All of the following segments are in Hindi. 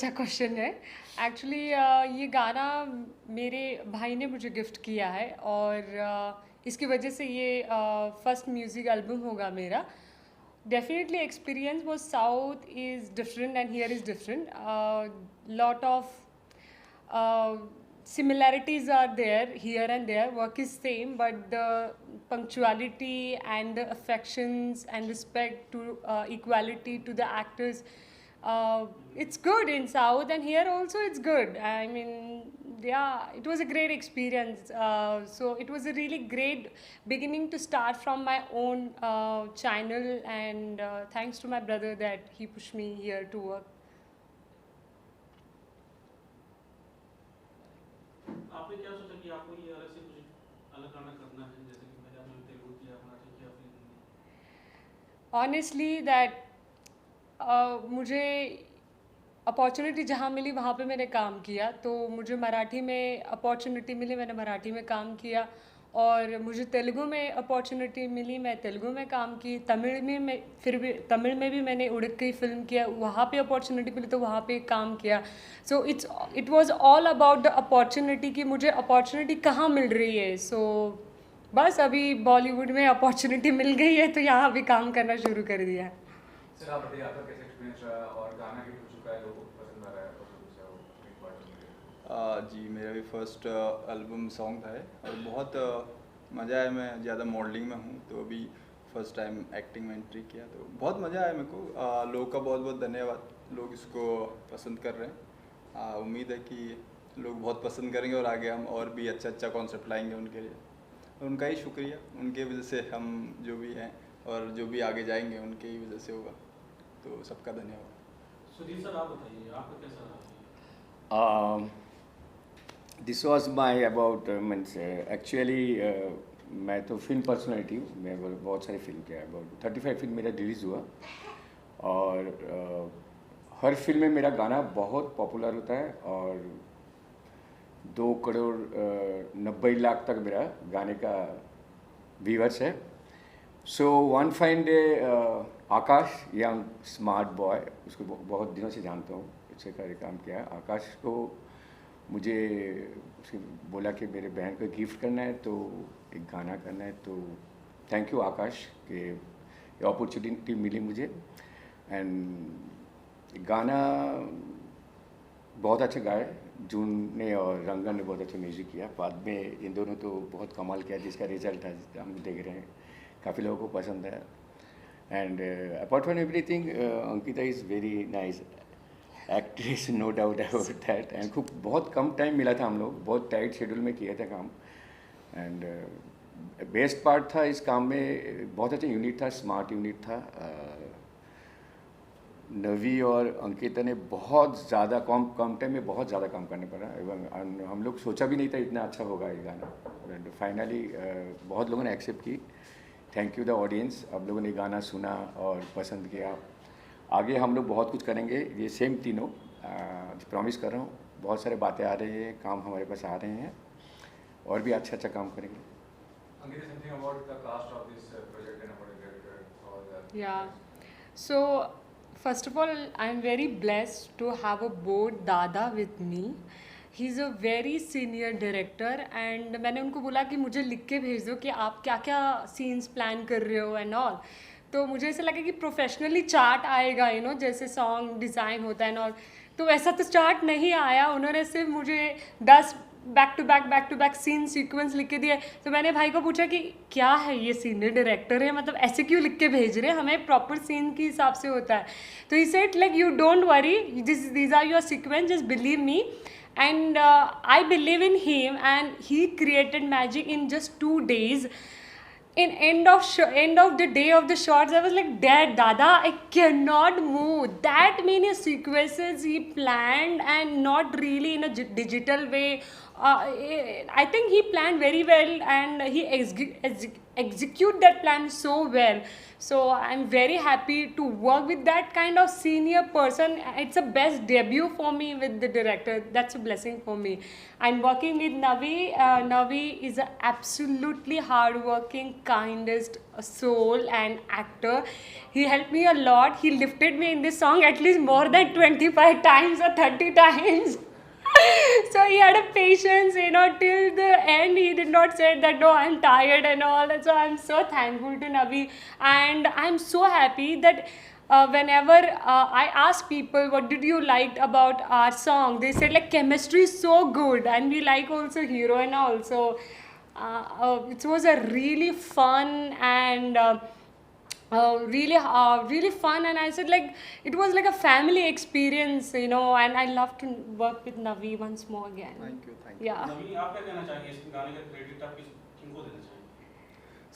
अच्छा क्वेश्चन है। एक्चुअली ये गाना मेरे भाई ने मुझे गिफ्ट किया है और इसकी वजह से ये फर्स्ट म्यूज़िक एल्बम होगा मेरा। डेफिनेटली एक्सपीरियंस वो south is different and here is different. Lot of similarities are there here and there, work is same, but the punctuality and the affections and respect to equality to the actors, it's good in south, and here also it's good. I mean, yeah, it was a great experience. So it was a really great beginning to start from my own channel, and thanks to my brother that he pushed me here to work. आपने क्या सोचा कि आपको ये अलग से कुछ अलग गाना करना है, जैसे कि मैंने आपने तेलुगु किया, मराठी किया, फिर हिंदी? ऑनेस्टली दैट मुझे अपॉर्चुनिटी जहाँ मिली वहाँ पे मैंने काम किया, तो मुझे मराठी में अपॉर्चुनिटी मिली, मैंने मराठी में काम किया, और मुझे तेलुगु में अपॉर्चुनिटी मिली, मैं तेलुगु में काम की, तमिल में मैं फिर भी तमिल में भी मैंने उड़की फिल्म किया, वहाँ पे अपॉर्चुनिटी मिली तो वहाँ पे काम किया। So it was all about the opportunity कि मुझे अपॉर्चुनिटी कहाँ मिल रही है। सो बस अभी बॉलीवुड में अपॉर्चुनिटी मिल गई है तो यहाँ भी काम करना शुरू कर दिया है। सर आप बताइए आपका कैसा एक्सपीरियंस रहा और गाना भी हो चुका है, लोगों को पसंद आ रहा है और लोगों से वो एक बार जी मेरा भी फर्स्ट एल्बम सॉन्ग था और बहुत मज़ा आया। मैं ज़्यादा मॉडलिंग में हूँ तो अभी फर्स्ट टाइम एक्टिंग में एंट्री किया तो बहुत मज़ा आया मेरे को। लोगों का बहुत बहुत धन्यवाद, लोग इसको पसंद कर रहे हैं। उम्मीद है कि लोग बहुत पसंद करेंगे और आगे हम और भी अच्छा अच्छा कॉन्सेप्ट लाएंगे उनके लिए। और उनका ही शुक्रिया, उनके वजह से हम जो भी हैं और जो भी आगे जाएंगे उनके ही वजह से होगा, तो सबका धन्यवाद। सुधीर सर आप बताइए आपका कैसा रहा? This was my about means actually मैं तो फिल्म पर्सनैलिटी हूँ, मैं बहुत सारी फिल्म किया, अबाउट 35 फिल्म मेरा रिलीज़ हुआ और हर फिल्म में मेरा गाना बहुत पॉपुलर होता है और 2 करोड़ 90 लाख तक मेरा गाने का व्यूअर्स है। सो वन फाइन डे आकाश, यंग स्मार्ट बॉय, उसको बहुत दिनों से जानता हूँ, इससे कार्य काम किया। आकाश को मुझे उसने बोला कि मेरे बहन को गिफ्ट करना है तो एक गाना करना है, तो थैंक यू आकाश कि ये अपॉर्चुनिटी मिली मुझे। एंड गाना बहुत अच्छा गाया, जून ने और रंगन ने बहुत अच्छा म्यूज़िक किया, बाद में इन दोनों तो बहुत कमाल किया, जिसका रिजल्ट है हम देख रहे हैं, काफ़ी लोगों को पसंद है। And apart from everything Ankita is very nice actress, no doubt about that. And खूब बहुत कम टाइम मिला था, हम लोग बहुत टाइट शेड्यूल में किया था काम। एंड बेस्ट पार्ट था इस काम में, बहुत अच्छा यूनिट था, स्मार्ट यूनिट था। नवी और अंकिता ने बहुत ज़्यादा कम टाइम में बहुत ज़्यादा काम करने पड़ा, एवं हम लोग सोचा भी नहीं था इतना अच्छा होगा ये गाना। एंड फाइनली बहुत लोगों ने एक्सेप्ट की। थैंक यू द ऑडियंस, आप लोगों ने गाना सुना और पसंद किया। आगे हम लोग बहुत कुछ करेंगे, ये सेम तीनों प्रॉमिस कर रहा हूँ। बहुत सारे बातें आ रही हैं, काम हमारे पास आ रहे हैं और भी अच्छा अच्छा काम करेंगे। Ankita, something about the cast of this project and about the director और Yeah. So, first of all, I'm very blessed to have a board Dada with me. He's a very senior director and मैंने उनको बोला कि मुझे लिख के भेज दो कि आप क्या क्या सीन्स प्लान कर रहे हो एंड ऑल। तो मुझे ऐसा लगा कि प्रोफेशनली चार्ट आएगा, जैसे सॉन्ग डिज़ाइन होता है और तो ऐसा तो चार्ट नहीं आया। उन्होंने सिर्फ मुझे 10 back to back scene sequence लिख के दिए। तो मैंने भाई को पूछा कि क्या है ये, सीनियर डायरेक्टर है, मतलब ऐसे क्यों लिख के भेज रहे हैं, हमें प्रॉपर सीन के हिसाब से होता है। तो he said like you don't worry, these are your sequence, just believe me. And I believe in him, and he created magic in just 2 days. In end of the day of the shots, I was like, Dada, I cannot move. That many sequences he planned, and not really in a digital way I think he planned very well and he execute that plan so well. So I'm very happy to work with that kind of senior person. It's a best debut for me with the director. That's a blessing for me. I'm working with Navi. Navi is an absolutely hardworking, kindest soul and actor. He helped me a lot. He lifted me in this song at least more than 25 times or 30 times. So he had a patience, till the end. He did not say that, no, I'm tired and all that. So I'm so thankful to Navi. And I'm so happy that whenever I ask people, what did you like about our song? They said, like, chemistry is so good. And we like also heroine also. It was a really fun and... really fun, and I said, like, it was like a family experience, and I love to work with Navi once more again. Thank you. Yeah. नवी आप क्या कहना चाहेंगे इस गाने का क्रेडिट आप किनको देना चाहेंगे?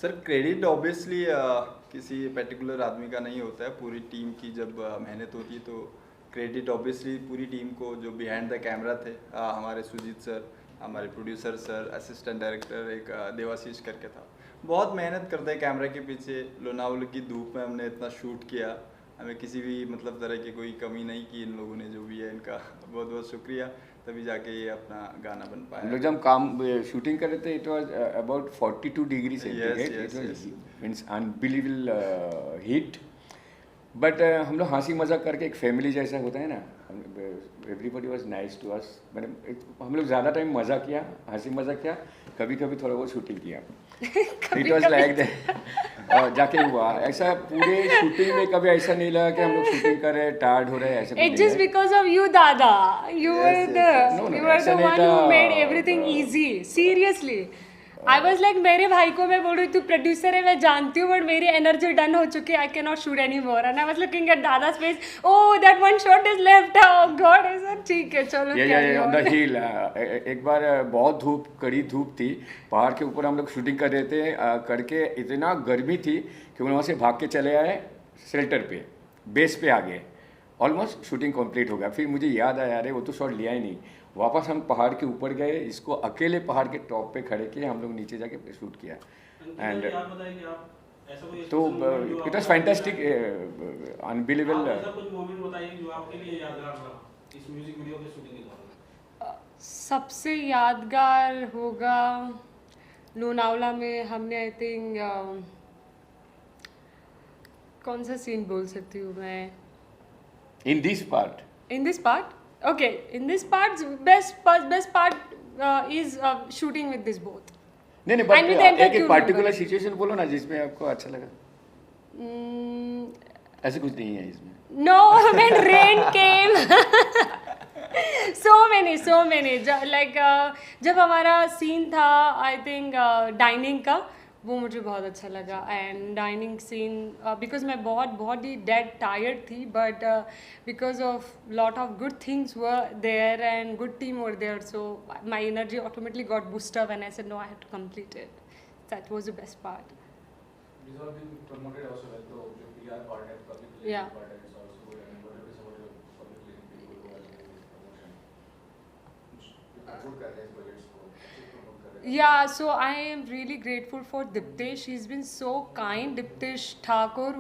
सर क्रेडिट ऑब्वियसली किसी पर्टिकुलर आदमी का नहीं होता है, पूरी टीम की जब मेहनत होती है तो क्रेडिट ऑब्वियसली पूरी टीम को, जो बिहाइंड द कैमरा थे, हमारे सुजीत सर, हमारे प्रोड्यूसर सर, असिस्टेंट डायरेक्टर एक देवाशीष करके था, बहुत मेहनत करते हैं कैमरा के पीछे। लोनावला की धूप में हमने इतना शूट किया, हमें किसी भी मतलब तरह की कोई कमी नहीं की इन लोगों ने, जो भी है इनका बहुत बहुत शुक्रिया, तभी जाके ये अपना गाना बन पाया। हम लोग जब काम शूटिंग कर रहे थे, it was about 42 degree centigrade, it was means unbelievable heat, but हम लोग हंसी मजाक करके एक फैमिली जैसा होता है ना, everybody was nice to us. मैंने हम लोग ज़्यादा टाइम मज़ा किया, हंसी मजाक किया, कभी कभी थोड़ा बहुत शूटिंग किया। It was like that. जाके हुआ ऐसा, पूरे शूटिंग में कभी ऐसा नहीं लगा कि हम लोग शूटिंग कर रहे हैं, टायर्ड हो रहे हैं, ऐसा। It's just because of you, Dada. You were the No, you were ऐसा the नहीं one था। who made everything easy. Seriously. I was like, मेरे भाई को मैं बोल रही तू प्रोड्यूसर है, मैं जानती हूँ, बट मेरी एनर्जी डन हो चुकी है, I can not shoot any more. And I was looking at दादा's face, oh that one shot is left, oh god, I said ठीक है चलो। ये ऑन द हिल एक बार बहुत धूप, कड़ी धूप थी, पहाड़ के ऊपर हम लोग शूटिंग कर रहे थे, करके इतना गर्मी थी कि वहाँ से भाग के चले आए शेल्टर पे, बेस पे आ गए, ऑलमोस्ट शूटिंग कंप्लीट हो गया। फिर मुझे याद आया, अरे वो तो शॉट लिया ही नहीं, वापस हम पहाड़ के ऊपर गए, इसको अकेले पहाड़ के टॉप पे खड़े किए, हम लोग नीचे जाके शूट किया। एंड तो इट वाज फैंटास्टिक, अनबिलीवेबल। ऐसा कुछ मोमेंट बताइए जो आपके लिए यादगार रहा इस म्यूजिक वीडियो के शूटिंग के दौरान। सबसे यादगार होगा लोनावला में हमने, आई थिंक कौन सा सीन बोल सकती हूँ मैं? In this part Okay, in this part, best part is shooting with this boat. नहीं, And with the but entire एक crew पर्टिकुलर members. सिचुएशन बोलो ना जिसमें आपको अच्छा लगा। Mm, ऐसे कुछ नहीं है इसमें। no, when rain came. so many. Like जब हमारा सीन था, I think डाइनिंग का, वो मुझे बहुत अच्छा लगा। एंड डाइनिंग सीन बिकॉज मैं बहुत ही डेड टायर्ड थी, but because of lot of good things were there and good team were there, so my energy automatically got boost up and I said no, I have to complete it. That was the best part. These all been promoted also well, तो जो PR part है, public relations Yeah. part है, it's also good, and whatever is about your public relations people who are doing this promotion, कुछ promote कर रहे हैं इस projects को, अच्छे promote कर रहे हैं। Yeah, so I am really grateful for Diptesh. He's been so kind. Diptesh Thakur,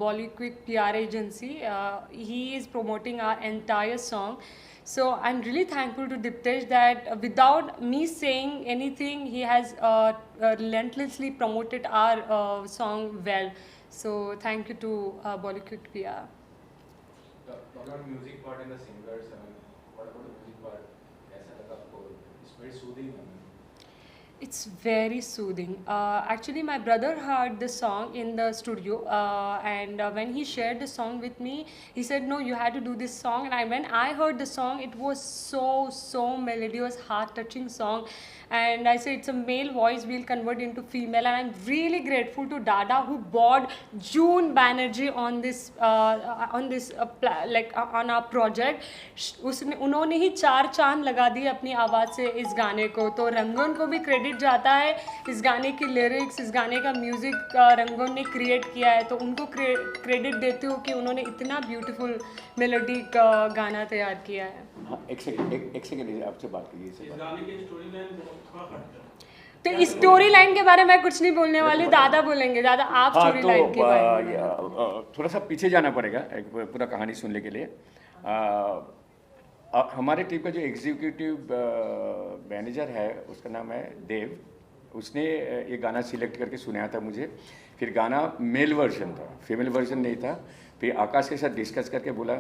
Bollywood PR agency. He is promoting our entire song. So I'm really thankful to Diptesh that without me saying anything, he has relentlessly promoted our song well. So thank you to Bollywood PR. Talking about music part and the singers, I mean, what about the music part? कैसा लगा आपको? It's very soothing, I mean. It's very soothing. Actually, my brother heard the song in the studio, and when he shared the song with me, he said, "No, you had to do this song." And when I heard the song, it was so melodious, heart-touching song. And I said, "It's a male voice. We'll convert into female." And I'm really grateful to Dada who brought June Banerjee on this, on our project. उन्होंने ही 4 चांद लगा दिए अपनी आवाज़ से इस गाने को। तो रंगन को भी क्रेडिट जाता है, इस गाने की लिरिक्स, इस गाने का म्यूज़िक रंगन ने क्रिएट किया है, तो उनको क्रेडिट देती हूँ कि उन्होंने इतना ब्यूटीफुल मेलोडी का गाना तैयार किया है। हाँ एक सेकेंड आपसे बात कीजिए इस इससे गाने की स्टोरी लाइन थोड़ा हट है। तो इस स्टोरी लाइन के बारे में कुछ नहीं बोलने वाली, दादा बोलेंगे। दादा आप हाँ स्टोरी लाइन के बारे में थोड़ा सा पीछे जाना पड़ेगा एक पूरा कहानी सुनने के लिए। हमारे टीम का जो एग्जीक्यूटिव मैनेजर है उसका नाम है देव, उसने ये गाना सिलेक्ट करके सुनाया था मुझे। फिर गाना मेल वर्जन था, फीमेल वर्जन नहीं था। फिर आकाश के साथ डिस्कस करके बोला,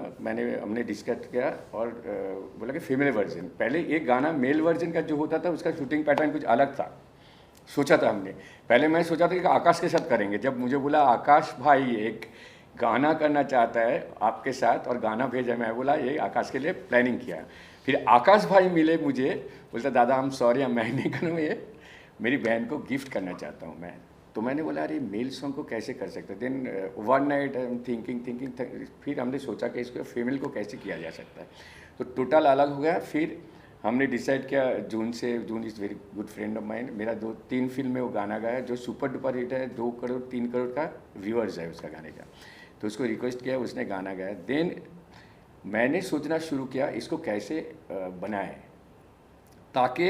हमने डिस्कस किया और बोला कि फीमेल वर्जन। पहले एक गाना मेल वर्जन का जो होता था उसका शूटिंग पैटर्न कुछ अलग था, सोचा था हमने। पहले मैं सोचा था कि आकाश के साथ करेंगे। जब मुझे बोला आकाश भाई एक गाना करना चाहता है आपके साथ और गाना भेजा, मैं बोला ये आकाश के लिए प्लानिंग किया। फिर आकाश भाई मिले मुझे, बोलता दादा हम सॉरी मैं नहीं करूँ, ये मेरी बहन को गिफ्ट करना चाहता हूँ मैं। तो मैंने बोला अरे मेल सॉन्ग को कैसे कर सकते। Then one night I am thinking फिर हमने सोचा कि इसको फीमेल को कैसे किया जा सकता है, तो टोटल अलग हो गया। फिर हमने डिसाइड किया, June is very good friend of mine, मेरा 2-3 फिल्म में वो गाना गाया जो सुपर डुपर हिट है, 2 करोड़ 3 करोड़ का व्यूअर्स है उसका गाने का। तो उसको रिक्वेस्ट किया, उसने गाना गाया। देन मैंने सोचना शुरू किया इसको कैसे बनाएं, ताकि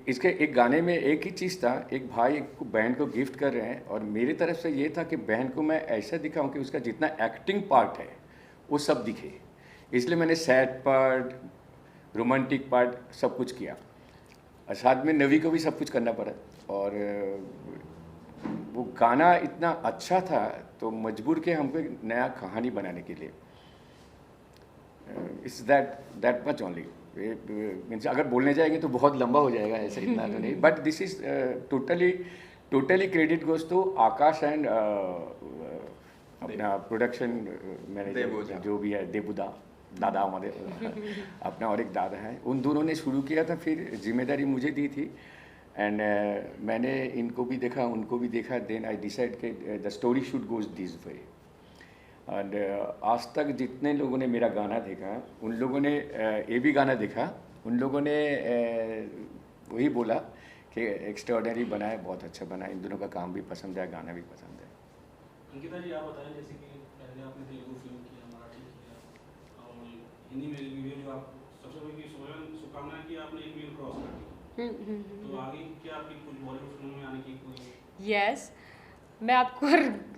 इसके एक गाने में एक ही चीज़ था, एक भाई को बहन को गिफ्ट कर रहे हैं और मेरी तरफ से ये था कि बहन को मैं ऐसा दिखाऊं कि उसका जितना एक्टिंग पार्ट है वो सब दिखे। इसलिए मैंने सैड पार्ट, रोमांटिक पार्ट सब कुछ किया और साथ में नवी को भी सब कुछ करना पड़ा। और वो गाना इतना अच्छा था तो मजबूर के हमको एक नया कहानी बनाने के लिए। It's that much only. Means अगर बोलने जाएंगे तो बहुत लंबा हो जाएगा, ऐसे इतना तो नहीं। But this is totally credit goes to Aakash and अपना प्रोडक्शन मैनेजर जो भी है देबुदा दादा हमारे अपना और एक दादा है, उन दोनों ने शुरू किया था। फिर जिम्मेदारी मुझे दी थी एंड मैंने इनको भी देखा उनको भी देखा। देन आई डिसाइड के the story should goes this way. And आज तक जितने लोगों ने मेरा गाना देखा उन लोगों ने ये भी गाना देखा, उन लोगों ने वही बोला कि एक्स्ट्राऑर्डिनरी बना है, बहुत अच्छा बना है। इन दोनों का काम भी पसंद है, गाना भी पसंद है। अंकिता जी आप बताएं, जैसे कि पहले आपने तेलुगु फिल्म किया, मराठी किया और हिंदी में वीडियो जो आप सबसे पहले शुभकामनाएं कि आपने 1 मिलियन क्रॉस कर दी, तो आगे क्या आपकी कुछ बॉलीवुड फिल्मों में आने की कोई? यस, मैं आपको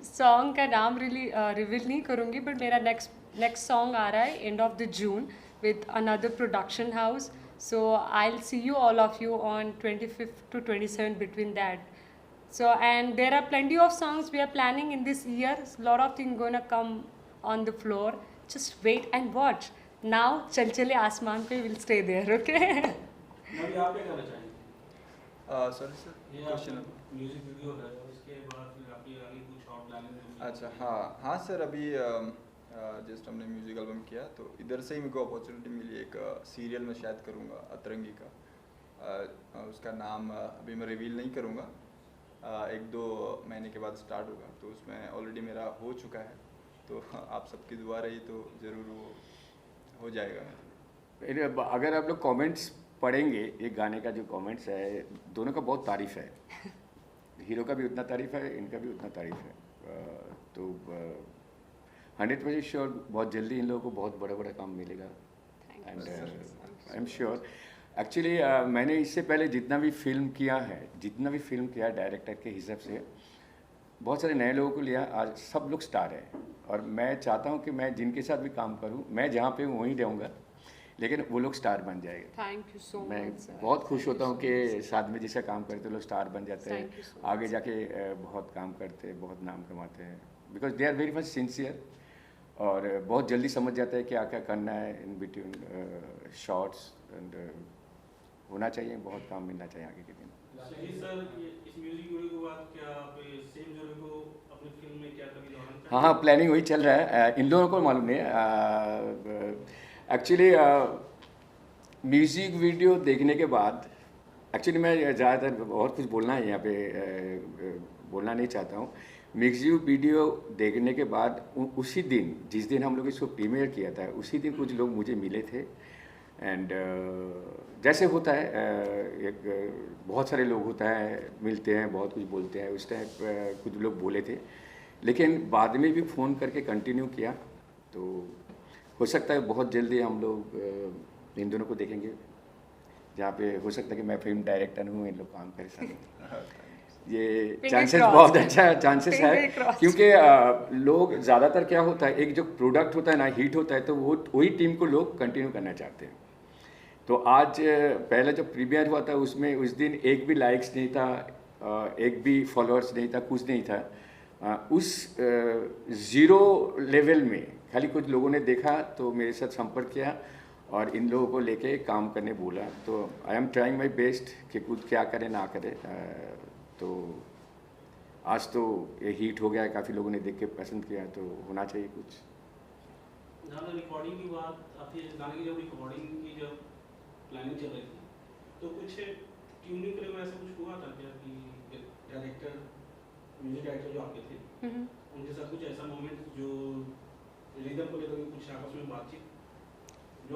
सॉन्ग का नाम रिवील नहीं करूँगी, बट मेरा नेक्स्ट सॉन्ग आ रहा है end of the June with another production house. So I will see you all of you on 25th to 27th between that. So and there are plenty of songs we are planning in this year. A lot of things gonna come on the floor. Just wait and watch. Now चल चले आसमान पे will stay there, okay? अभी आप क्या कहना चाहेंगे? सॉरी सर, ये क्वेश्चन। म्यूजिक वीडियो है और इसके बाद फिर आपकी आगे कुछ और प्लानिंग है? अच्छा हाँ सर, अभी जस्ट हमने म्यूजिक एल्बम किया तो इधर से ही मेरे को अपॉर्चुनिटी मिली। एक सीरियल में शायद करूँगा अतरंगी का, उसका नाम अभी मैं रिवील नहीं करूँगा, 1-2 महीने के बाद स्टार्ट होगा। तो उसमें ऑलरेडी मेरा हो चुका है, तो आप सबकी दुआ रही तो ज़रूर वो हो जाएगा। अगर आप लोग कमेंट्स पढ़ेंगे, ये गाने का जो कमेंट्स है दोनों का बहुत तारीफ़ है। हीरो का भी उतना तारीफ़ है, इनका भी उतना तारीफ़ है। तो 100% श्योर बहुत जल्दी इन लोगों को बहुत बड़ा बड़ा काम मिलेगा। And I am sure actually मैंने इससे पहले जितना भी फिल्म किया है डायरेक्टर के हिसाब से बहुत सारे नए लोगों को लिया, आज सब लोग स्टार हैं। और मैं चाहता हूं कि मैं जिनके साथ भी काम करूं, मैं जहां पे हूं वहीं रहूंगा, लेकिन वो लोग स्टार बन जाएंगे। Thank you so much. मैं बहुत खुश होता हूं कि साथ में जिसका काम करते लोग स्टार बन जाते हैं, Thank you so आगे जाके बहुत काम करते हैं, बहुत नाम कमाते हैं, because they are very much sincere और बहुत जल्दी समझ जाते हैं क्या क्या करना है इन बिटवीन शॉर्ट्स। एंड होना चाहिए, बहुत काम मिलना चाहिए आगे के दिन। सही सर, इस म्यूजिक वीडियो के बाद क्या आप सेम जगह को अपनी फिल्म में क्या कभी दोहराना चाहेंगे? हाँ प्लानिंग वही चल रहा है, इन लोगों को मालूम नहीं है। एक्चुअली म्यूज़िक वीडियो देखने के बाद एक्चुअली मैं ज़्यादातर और कुछ बोलना है यहाँ पे बोलना नहीं चाहता हूँ। म्यूज़िक वीडियो देखने के बाद उसी दिन जिस दिन हम लोग इसको प्रीमियर किया था उसी दिन कुछ लोग मुझे मिले थे। एंड जैसे होता है एक बहुत सारे लोग होता है मिलते हैं, बहुत कुछ बोलते हैं, उस टाइम कुछ लोग बोले थे, लेकिन बाद में भी फ़ोन करके कंटिन्यू किया। तो हो सकता है बहुत जल्दी हम लोग इन दोनों को देखेंगे, जहाँ पे हो सकता है कि मैं फिल्म डायरेक्टर हूँ, इन लोग काम कर सकते। ये चांसेस बहुत अच्छा चांसेस है, क्योंकि लोग ज़्यादातर क्या होता है, एक जो प्रोडक्ट होता है ना हिट होता है तो वो वही टीम को लोग कंटिन्यू करना चाहते हैं। तो आज पहले जब प्रीमियर हुआ था उसमें उस दिन एक भी लाइक्स नहीं था, एक भी फॉलोअर्स नहीं था, कुछ नहीं था। उस ज़ीरो लेवल में खाली कुछ लोगों ने देखा तो मेरे साथ संपर्क किया और इन लोगों को लेके काम करने बोला। तो I am trying my best कि कुछ क्या करे ना करे। तो आज तो ये हिट हो गया है, काफ़ी लोगों ने देख के पसंद किया, तो होना चाहिए कुछ। ज़्यादा रिकॉर्डिंग की बात आती है, गाने की जब रिकॉर्डिंग की जब प्लानिंग चल रही थी तो कुछ ट्यूनिंग के लिए ऐसा कुछ हुआ था क्या कि डायरेक्टर, म्यूजिक डायरेक्टर जो आपके थे उनके साथ कुछ ऐसा मोमेंट जो रिदम को लेकर कुछ आपस में बातचीत?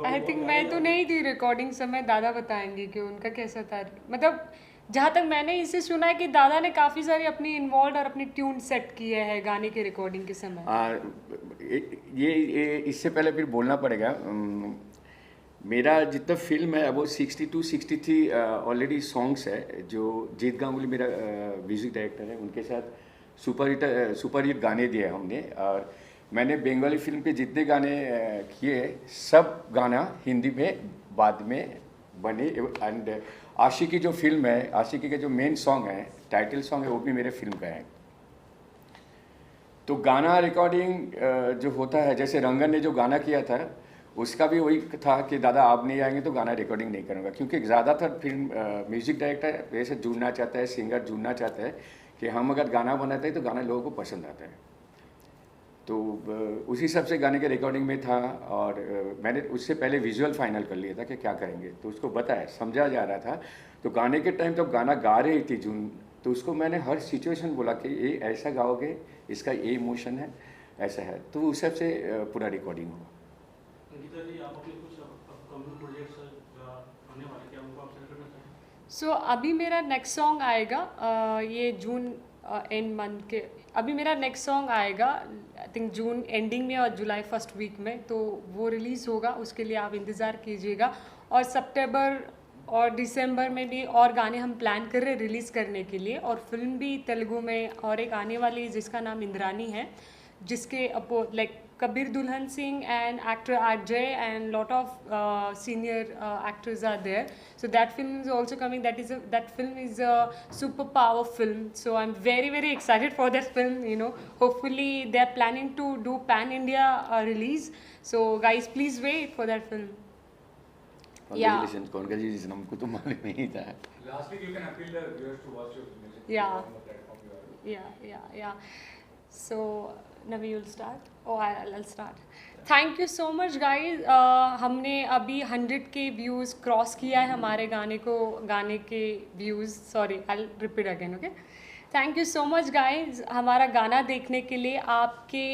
आई थिंक मैं तो नहीं थी रिकॉर्डिंग समय, दादा बताएंगे कि उनका कैसा था। मतलब जहाँ तक मैंने इसे सुना है कि दादा ने काफ़ी सारी अपनी इन्वॉल्व और अपनी ट्यून सेट किए हैं गाने के रिकॉर्डिंग के समय। ये इससे पहले फिर बोलना पड़ेगा। मेरा जितना फिल्म है वो 62-63 ऑलरेडी सॉन्ग्स है, जो जीत गांगुली मेरा म्यूज़िक डायरेक्टर है, उनके साथ सुपर हिट गाने दिए हमने। और मैंने बंगाली फिल्म के जितने गाने किए सब गाना हिंदी में बाद में बने। एंड आशिकी जो फिल्म है, आशिकी के जो मेन सॉन्ग है, टाइटल सॉन्ग है, वो भी मेरे फिल्म का है। तो गाना रिकॉर्डिंग जो होता है, जैसे रंगन ने जो गाना किया था उसका भी वही था कि दादा आप नहीं आएंगे तो गाना रिकॉर्डिंग नहीं करूँगा, क्योंकि ज़्यादातर फिल्म म्यूज़िक डायरेक्टर वैसे जुड़ना चाहता है, सिंगर जुड़ना चाहता है कि हम अगर गाना बनाते हैं तो गाना लोगों को पसंद आता है। तो उसी हिसाब से गाने के रिकॉर्डिंग में था। और मैंने उससे पहले विजुअल फाइनल कर लिया था कि क्या करेंगे, तो उसको बताया, समझा जा रहा था। तो गाने के टाइम तो गाना गा रही थी जून, तो उसको मैंने हर सिचुएशन बोला कि ये ऐसा गाओगे, इसका ये इमोशन है, ऐसा है। तो उस हिसाब से पूरा रिकॉर्डिंग हुआ। अंकिता जी, आप अपने कुछ अपकमिंग प्रोजेक्ट्स आने वाले क्या उनको आप शेयर करना चाहेंगे? सो अभी मेरा नेक्स्ट सॉन्ग आएगा ये जून एंड मंथ के, अभी मेरा नेक्स्ट सॉन्ग आएगा आई थिंक जून एंडिंग में और जुलाई फर्स्ट वीक में, तो वो रिलीज़ होगा, उसके लिए आप इंतज़ार कीजिएगा। और सितंबर और दिसंबर में भी और गाने हम प्लान कर रहे हैं रिलीज़ करने के लिए, और फिल्म भी तेलुगु में और एक आने वाली है जिसका नाम इंद्रानी है, जिसके like Kabir Dulhan Singh and actor Ajay and lot of senior actors are there. So that film is also coming. That film is a super power film. So I'm very very excited for that film. You know, hopefully they are planning to do pan India release. So guys, please wait for that film. Congratulations, हमको तो मालूम नहीं था। Lastly, you can appeal the viewers to watch your music Yeah. on the platform you are. Yeah. So Navi, you'll start? Oh, I'll start. Thank you so much guys. हमने अभी 100 के व्यूज़ क्रॉस किया है हमारे गाने के views, sorry I'll repeat again, okay? Thank you so much guys हमारा गाना देखने के लिए। आपके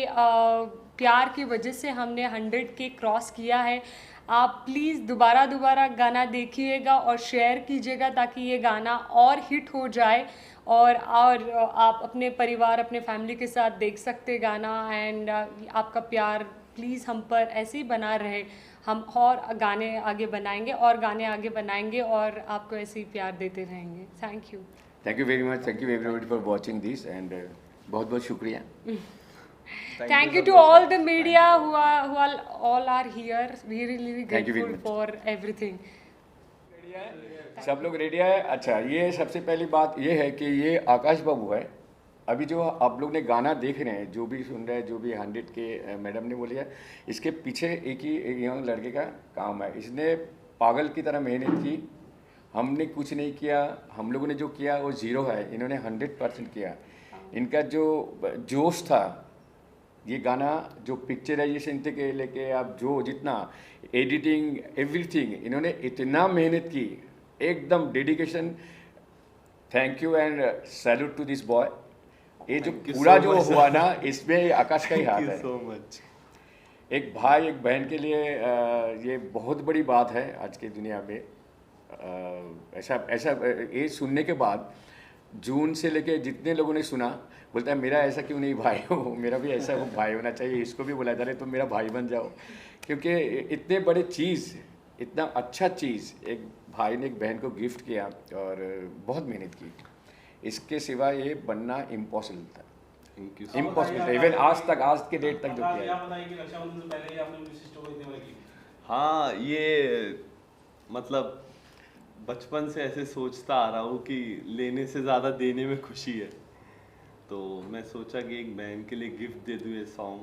प्यार की वजह से हमने 100 के क्रॉस किया है। आप प्लीज़ दोबारा गाना देखिएगा और शेयर कीजिएगा ताकि ये गाना और हिट हो जाए और आप अपने परिवार अपने फैमिली के साथ देख सकते गाना। एंड आपका प्यार प्लीज़ हम पर ऐसे ही बना रहे, हम और गाने आगे बनाएंगे और आपको ऐसे ही प्यार देते रहेंगे। Thank you. Thank you very much. Thank you everybody for watching this and बहुत शुक्रिया। Thank you to all the media who all are here. We really grateful for everything. सब लोग रेडी है? अच्छा, ये सबसे पहली बात ये है कि ये आकाश बाबू है। अभी जो आप लोग ने गाना देख रहे हैं, जो भी सुन रहे हैं, जो भी 100 के मैडम ने बोली है, इसके पीछे एक ही यंग लड़के का काम है। इसने पागल की तरह मेहनत की, हमने कुछ नहीं किया, हम लोगों ने जो किया वो ज़ीरो है, इन्होंने 100% किया। इनका जो जोश था, ये गाना जो पिक्चराइजेशन से लेके आप जो जितना एडिटिंग एवरीथिंग, इन्होंने इतना मेहनत की, एकदम dedication. Thank you and salute to this boy. ये जो पूरा जो हुआ ना, इसमें आकाश का ही हाथ है। so much. एक भाई एक बहन के लिए ये बहुत बड़ी बात है आज की दुनिया में। ऐसा ये सुनने के बाद जून से लेके जितने लोगों ने सुना, बोलता है मेरा ऐसा क्यों नहीं भाई हो, मेरा भी ऐसा भाई होना चाहिए। इसको भी बोला जा रहा है तो मेरा भाई बन जाओ, क्योंकि इतने बड़े चीज़ इतना अच्छा चीज़ एक भाई ने एक बहन को गिफ्ट किया और बहुत मेहनत की, इसके सिवा ये बनना इम्पॉसिबल था, थैंक यू। इम्पॉसिबल था। इवन आज के डेट तक जो आकाश, किया आप बताइए कि रक्षाबंधन से पहले ही आपने अपनी सिस्टर को इतने बड़े गिफ्ट हाँ, ये मतलब बचपन से ऐसे सोचता आ रहा हूँ कि लेने से ज़्यादा देने में खुशी है, तो मैं सोचा कि एक बहन के लिए गिफ्ट दे दूँ ये सॉन्ग।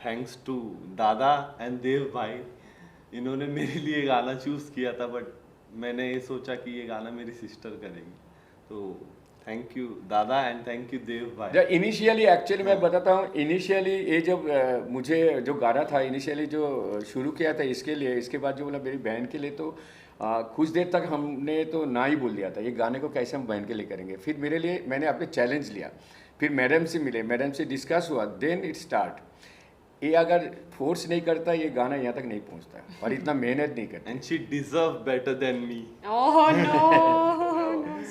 थैंक्स टू दादा एंड देव भाई, इन्होंने मेरे लिए गाना चूज़ किया था, बट मैंने ये सोचा कि ये गाना मेरी सिस्टर करेंगी, तो थैंक यू दादा एंड थैंक यू देव भाई। जब इनिशियली एक्चुअली मैं बताता हूँ, इनिशियली ये जब मुझे जो गाना था इनिशियली जो शुरू किया था इसके लिए, इसके बाद जो बोला मेरी बहन के लिए, तो कुछ देर तक हमने तो ना ही बोल दिया था ये गाने को कैसे हम बहन के लिए करेंगे। फिर मेरे लिए मैंने अपने चैलेंज लिया, फिर मैडम से मिले, मैडम से डिस्कस हुआ, देन इट स्टार्ट। ये अगर फोर्स नहीं करता ये गाना यहाँ तक नहीं पहुँचता और इतना मेहनत नहीं करता। And she deserve better than me. Oh no,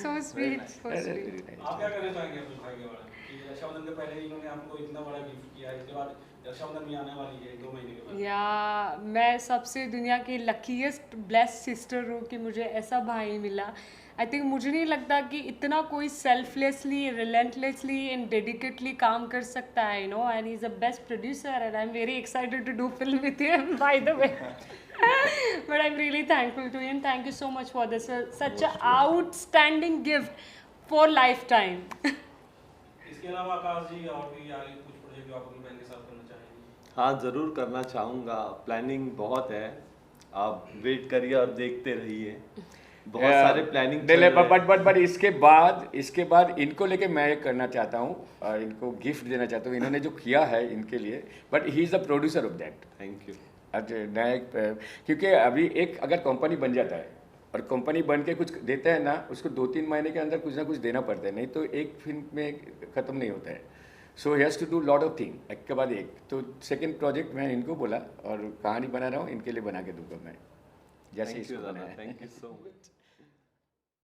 so sweet, so sweet. आप क्या करना चाहेंगे अपने भाई के बारे में कि रक्षाबंधन के पहले ही इन्होंने आपको इतना बड़ा गिफ्ट किया, इसके बाद रक्षाबंधन भी आने वाली है 2 महीने के बाद। या मैं सबसे दुनिया की लकीएस्ट ब्लेस्ड सिस्टर हूँ कि मुझे ऐसा भाई मिला। आई थिंक मुझे नहीं लगता कि इतना कोई सेल्फलेसली, रिलेंटलेसली एंड डेडिकेटली काम कर सकता है, you know, and he is a best producer and I am very excited to do film with him by the way. But I'm really thankful to him. Thank you so much for this such an outstanding gift for lifetime. इसके अलावा आकाश जी और भी आगे कुछ प्रोजेक्ट जो आप अपनी बहन के साथ करना चाहेंगे? हाँ, ज़रूर करना चाहूँगा, प्लानिंग बहुत है, आप वेट करिए और देखते रहिए, बहुत सारे प्लानिंग। बट इसके बाद इनको लेके मैं एक करना चाहता हूँ और इनको गिफ्ट देना चाहता हूँ, इन्होंने जो किया है इनके लिए, but he is the producer of that. Thank you. नया क्योंकि अभी एक अगर कंपनी बन जाता है और कंपनी बन के कुछ देता है ना, उसको 2-3 महीने के अंदर कुछ ना कुछ देना पड़ता है, नहीं तो एक फिल्म में ख़त्म नहीं होता है। So he has to do lot of thing, एक के बाद एक। तो सेकंड प्रोजेक्ट मैं इनको बोला और कहानी बना रहा हूँ, इनके लिए बना के दूंगा मैं, जैसे थैंक यू इसको दादा, बनाया है। Thank you so much.